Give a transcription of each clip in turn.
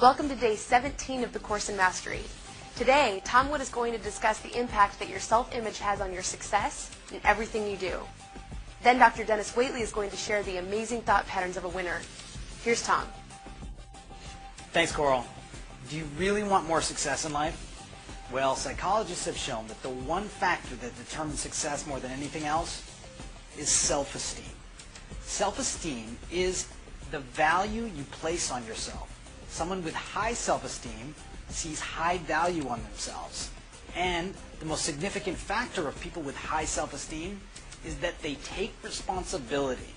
Welcome to day 17 of the course in mastery. Today, Tom Wood is going to discuss the impact that your self-image has on your success in everything you do. Then Dr. Dennis Waitley is going to share the amazing thought patterns of a winner. Here's Tom. Thanks, Coral. Do you really want more success in life? Well, psychologists have shown that the one factor that determines success more than anything else is self-esteem. Self-esteem is the value you place on yourself. Someone with high self-esteem sees high value on themselves. And the most significant factor of people with high self-esteem is that they take responsibility.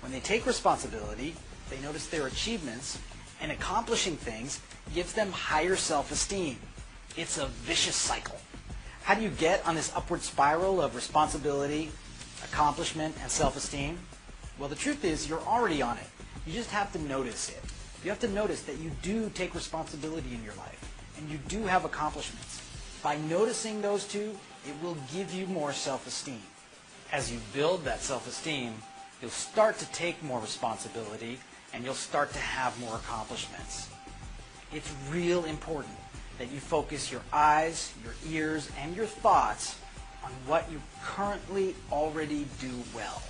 When they take responsibility, they notice their achievements, and accomplishing things gives them higher self-esteem. It's a vicious cycle. How do you get on this upward spiral of responsibility, accomplishment, and self-esteem? Well, the truth is you're already on it. You just have to notice it. You have to notice that you do take responsibility in your life, and you do have accomplishments. By noticing those two, it will give you more self-esteem. As you build that self-esteem, you'll start to take more responsibility, and you'll start to have more accomplishments. It's real important that you focus your eyes, your ears, and your thoughts on what you currently already do well.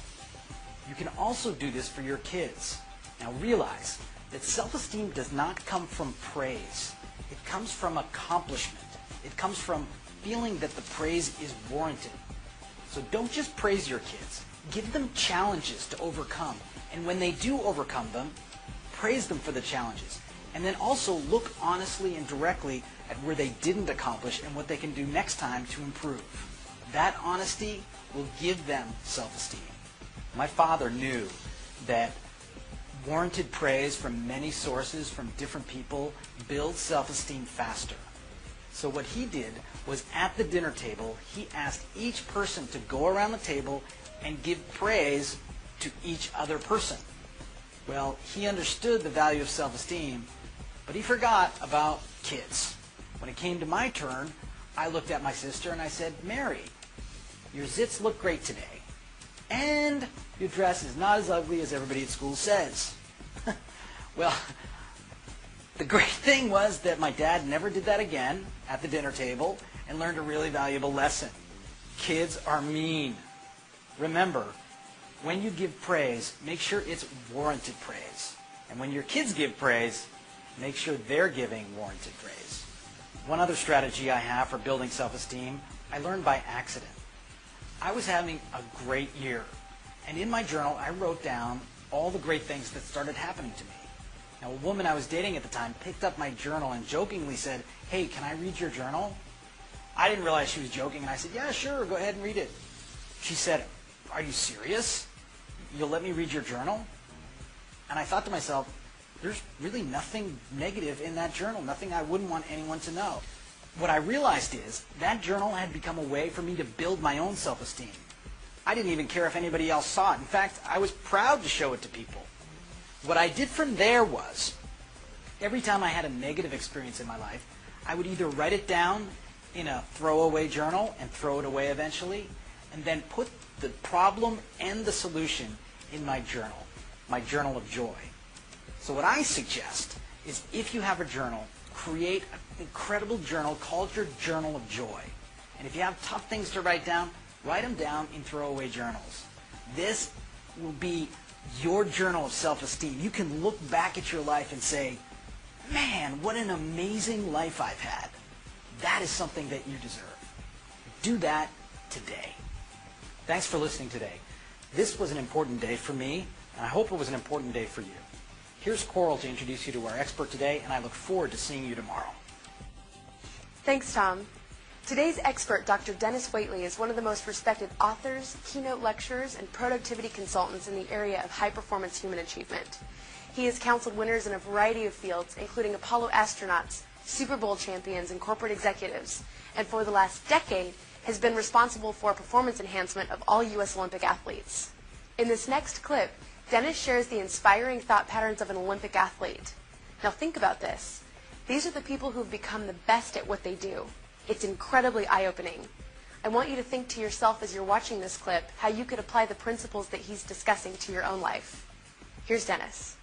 You can also do this for your kids. Now realize that self-esteem does not come from praise. It comes from accomplishment. It comes from feeling that the praise is warranted. So don't just praise your kids. Give them challenges to overcome. And when they do overcome them, praise them for the challenges. And then also look honestly and directly at where they didn't accomplish and what they can do next time to improve. That honesty will give them self-esteem. My father knew that warranted praise from many sources, from different people, builds self-esteem faster. So what he did was at the dinner table, he asked each person to go around the table and give praise to each other person. Well, he understood the value of self-esteem, but he forgot about kids. When it came to my turn, I looked at my sister and I said, "Mary, your zits look great today. And your dress is not as ugly as everybody at school says." Well, the great thing was that my dad never did that again at the dinner table and learned a really valuable lesson. Kids are mean. Remember, when you give praise, make sure it's warranted praise. And when your kids give praise, make sure they're giving warranted praise. One other strategy I have for building self-esteem, I learned by accident. I was having a great year, and in my journal I wrote down all the great things that started happening to me. Now, a woman I was dating at the time picked up my journal and jokingly said, "Hey, can I read your journal?" I didn't realize she was joking, and I said, "Yeah, sure, go ahead and read it." She said, "Are you serious? You'll let me read your journal?" And I thought to myself, there's really nothing negative in that journal, nothing I wouldn't want anyone to know. What I realized is that journal had become a way for me to build my own self-esteem. I didn't even care if anybody else saw it. In fact, I was proud to show it to people. What I did from there was, every time I had a negative experience in my life, I would either write it down in a throwaway journal and throw it away eventually, and then put the problem and the solution in my journal of joy. So what I suggest is, if you have a journal, create an incredible journal called your Journal of Joy. And if you have tough things to write them down in throwaway journals. This will be your journal of self-esteem. You can look back at your life and say, "Man, what an amazing life I've had." That is something that you deserve. Do that today. Thanks for listening today. This was an important day for me, and I hope it was an important day for you. Here's Coral to introduce you to our expert today, and I look forward to seeing you tomorrow. Thanks, Tom. Today's expert, Dr. Dennis Waitley, is one of the most respected authors, keynote lecturers, and productivity consultants in the area of high-performance human achievement. He has counseled winners in a variety of fields, including Apollo astronauts, Super Bowl champions, and corporate executives, and for the last decade has been responsible for performance enhancement of all U.S. Olympic athletes. In this next clip, Dennis shares the inspiring thought patterns of an Olympic athlete. Now think about this. These are the people who have become the best at what they do. It's incredibly eye-opening. I want you to think to yourself as you're watching this clip how you could apply the principles that he's discussing to your own life. Here's Dennis.